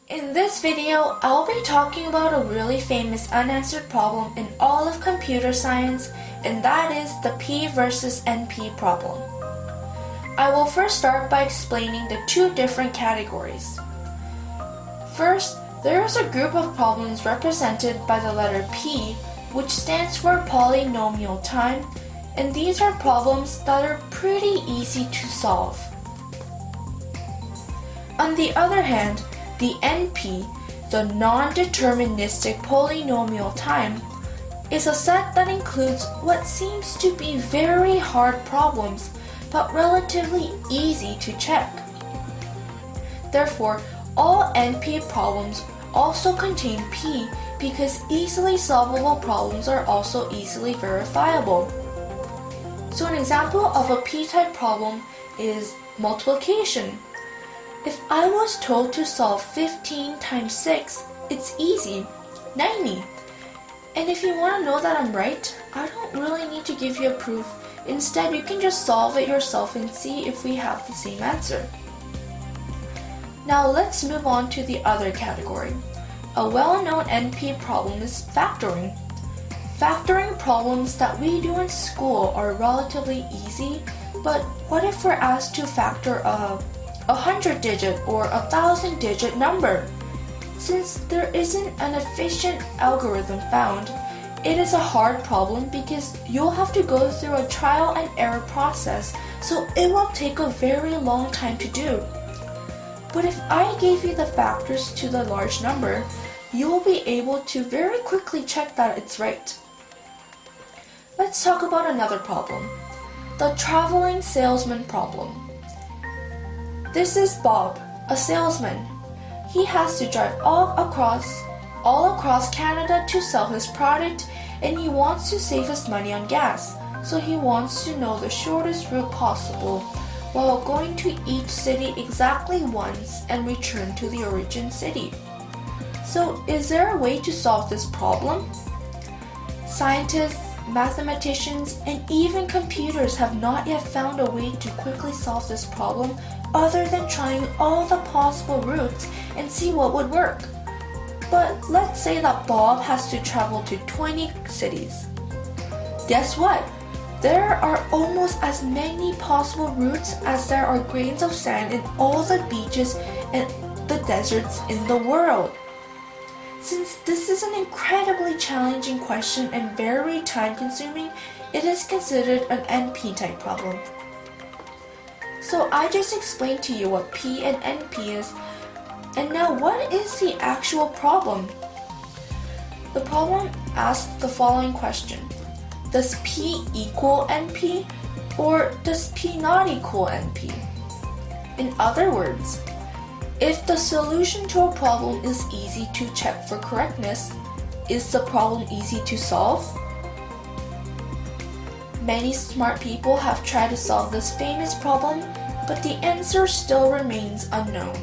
In this video, I'll be talking about a really famous unanswered problem in all of computer science, and that is the P versus NP problem. I will first start by explaining the two different categories. First, there is a group of problems represented by the letter P, which stands for polynomial time, and these are problems that are pretty easy to solve. On the other hand, the NP, the non-deterministic polynomial time, is a set that includes what seems to be very hard problems, but relatively easy to check. Therefore, all NP problems also contain P because easily solvable problems are also easily verifiable. So an example of a P-type problem is multiplication. If I was told to solve 15 times 6, it's easy, 90. And if you want to know that I'm right, I don't really need to give you a proof. Instead, you can just solve it yourself and see if we have the same answer. Now let's move on to the other category. A well-known NP problem is factoring. Factoring problems that we do in school are relatively easy, but what if we're asked to factor a 100-digit or 1,000-digit number? Since there isn't an efficient algorithm found, it is a hard problem because you'll have to go through a trial and error process, so it will take a very long time to do. But if I gave you the factors to the large number, you will be able to very quickly check that it's right. Let's talk about another problem, the traveling salesman problem. This is Bob, a salesman. He has to drive all across Canada to sell his product, and he wants to save his money on gas, so he wants to know the shortest route possible while going to each city exactly once and return to the origin city. So is there a way to solve this problem? Scientists, mathematicians, and even computers have not yet found a way to quickly solve this problem other than trying all the possible routes and see what would work. But let's say that Bob has to travel to 20 cities. Guess what? There are almost as many possible routes as there are grains of sand in all the beaches and the deserts in the world. Since this is an incredibly challenging question and very time-consuming, it is considered an NP-type problem. So I just explained to you what P and NP is, and now what is the actual problem? The problem asks the following question: does P equal NP, or does P not equal NP? In other words, if the solution to a problem is easy to check for correctness, is the problem easy to solve? Many smart people have tried to solve this famous problem, but the answer still remains unknown.